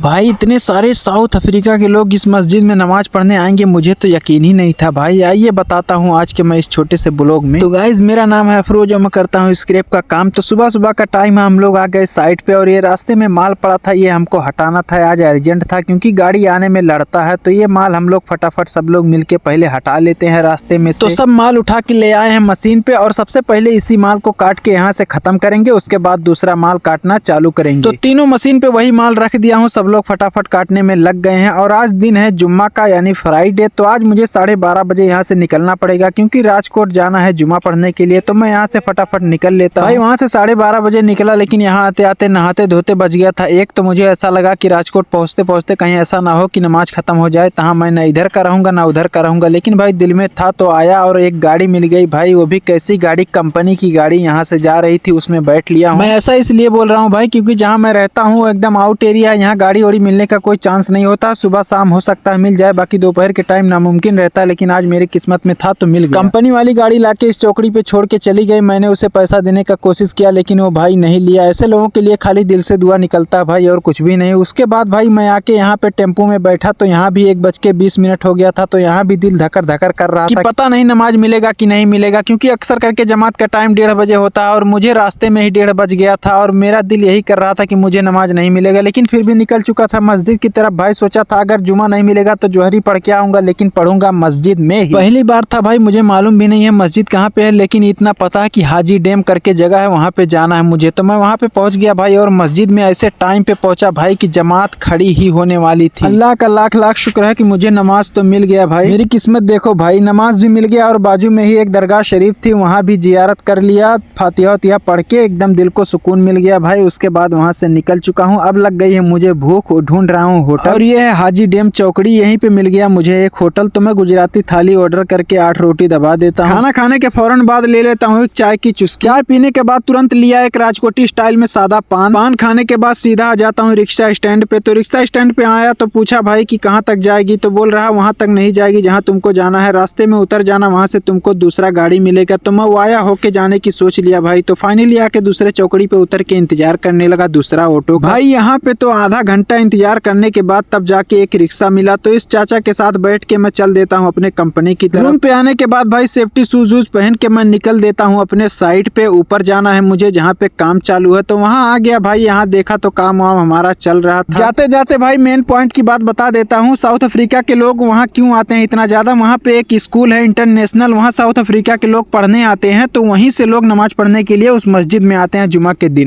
भाई इतने सारे साउथ अफ्रीका के लोग इस मस्जिद में नमाज पढ़ने आएंगे, मुझे तो यकीन ही नहीं था भाई। आइए बताता हूँ आज के मैं इस छोटे से ब्लॉग में। तो गाइज मेरा नाम है अफरोज और मैं करता हूँ स्क्रैप का काम। तो सुबह सुबह का टाइम है, हम लोग आ गए साइड पे और ये रास्ते में माल पड़ा था, ये हमको हटाना था। आज अर्जेंट था क्योंकि गाड़ी आने में लड़ता है, तो ये माल हम लोग फटाफट सब लोग मिलके पहले हटा लेते हैं रास्ते में से। तो सब माल उठा के ले आए हैं मशीन पे और सबसे पहले इसी माल को काट के यहाँ से खत्म करेंगे, उसके बाद दूसरा माल काटना चालू करेंगे। तो तीनों मशीन पे वही माल रख दिया हूँ, सब लोग फटाफट काटने में लग गए हैं। और आज दिन है जुम्मा का यानी फ्राइडे, तो आज मुझे 12:30 बजे यहाँ से निकलना पड़ेगा क्योंकि राजकोट जाना है जुम्मा पढ़ने के लिए। तो मैं यहाँ से फटाफट निकल लेता हूँ। भाई वहाँ से 12:30 बजे निकला, लेकिन यहाँ आते आते नहाते धोते बज गया था एक। तो मुझे ऐसा लगा कि राजकोट पहुँचते पहुँचते कहीं ऐसा ना हो कि नमाज खत्म हो जाए, तहाँ मैं न इधर का रहूँगा ना उधर का रहूँगा। लेकिन भाई दिल में था तो आया और एक गाड़ी मिल गई भाई, वो भी कैसी गाड़ी, कंपनी की गाड़ी यहाँ से जा रही थी, उसमें बैठ लिया हूँ। मैं ऐसा इसलिए बोल रहा हूँ भाई क्योंकि जहाँ मैं रहता हूँ एकदम आउट एरिया है, यहाँ गाड़ी वाड़ी मिलने का कोई चांस नहीं होता। सुबह शाम हो सकता है मिल जाए, बाकी दोपहर के टाइम नामुमकिन रहता है, लेकिन आज मेरी किस्मत में था तो मिल गया। कंपनी वाली गाड़ी लाके इस चौकड़ी पे छोड़ के चली गई। मैंने उसे पैसा देने का कोशिश किया लेकिन वो भाई नहीं लिया। ऐसे लोगों के लिए खाली दिल से दुआ निकलता है भाई और कुछ भी नहीं। उसके बाद भाई मैं आके यहाँ पे टेम्पो में बैठा, तो यहाँ भी 1:20 हो गया था। तो यहाँ भी दिल धकर धकर कर रहा था, पता नहीं नमाज मिलेगा कि नहीं मिलेगा, क्योंकि अक्सर करके जमात का टाइम 1:30 बजे होता है और मुझे रास्ते में ही 1:30 बज गया था और मेरा दिल यही कर रहा था कि मुझे नमाज नहीं मिलेगा। लेकिन फिर भी निकल चुका था मस्जिद की तरफ। भाई सोचा था अगर जुमा नहीं मिलेगा तो जोहरी पढ़ के आऊंगा, लेकिन पढ़ूंगा मस्जिद में ही। पहली बार था भाई, मुझे मालूम भी नहीं है मस्जिद कहाँ पे है, लेकिन इतना पता है कि हाजी डैम करके जगह है, वहाँ पे जाना है मुझे। तो मैं वहाँ पे पहुँच गया भाई और मस्जिद में ऐसे टाइम पे पहुंचा भाई कि जमात खड़ी ही होने वाली थी। अल्लाह का लाख लाख शुक्र है कि मुझे नमाज तो मिल गया भाई। मेरी किस्मत देखो भाई, नमाज भी मिल गया और बाजू में ही एक दरगाह शरीफ थी, वहाँ भी जियारत कर लिया, फातिहा वतिहा पढ़ के एकदम दिल को सुकून मिल गया भाई। उसके बाद वहाँ से निकल चुका हूँ। अब लग गई है मुझे भूख, ढूंढ रहा हूँ होटल और ये है हाजी डैम चौकड़ी, यहीं पे मिल गया मुझे एक होटल। तो मैं गुजराती थाली ऑर्डर करके 8 रोटी दबा देता हूँ। खाना खाने के फौरन बाद ले लेता हूँ एक चाय की चुस्की। चाय पीने के बाद तुरंत लिया एक राजकोटी स्टाइल में सादा पान खाने के बाद सीधा आ जाता हूँ रिक्शा स्टैंड पे। तो रिक्शा स्टैंड पे आया तो पूछा भाई कि कहाँ तक जाएगी, तो बोल रहा वहाँ तक नहीं जाएगी जहाँ तुमको जाना है, रास्ते में उतर जाना, वहाँ से तुमको दूसरा गाड़ी मिलेगा। तो मैं वाया होके जाने की सोच लिया भाई। तो फाइनली आके दूसरे चौकड़ी पे उतर के इंतजार करने लगा दूसरा ऑटो भाई। यहाँ पे तो आधा घंटा इंतजार करने के बाद तब जाके एक रिक्शा मिला। तो इस चाचा के साथ बैठ के मैं चल देता हूँ अपने कंपनी की तरफ। रूम पे आने के बाद भाई सेफ्टी शूज वूज पहन के मैं निकल देता हूँ अपने साइड पे। ऊपर जाना है मुझे जहाँ पे काम चालू है। तो वहाँ आ गया भाई, यहाँ देखा तो काम वाम हमारा चल रहा था। जाते जाते भाई मेन पॉइंट की बात बता देता हूँ, साउथ अफ्रीका के लोग वहाँ क्यों आते हैं इतना ज्यादा। वहाँ पे एक स्कूल है इंटरनेशनल, वहाँ साउथ अफ्रीका के लोग पढ़ने आते हैं, तो वहीं से लोग नमाज पढ़ने के लिए उस मस्जिद में आते हैं जुमा के दिन।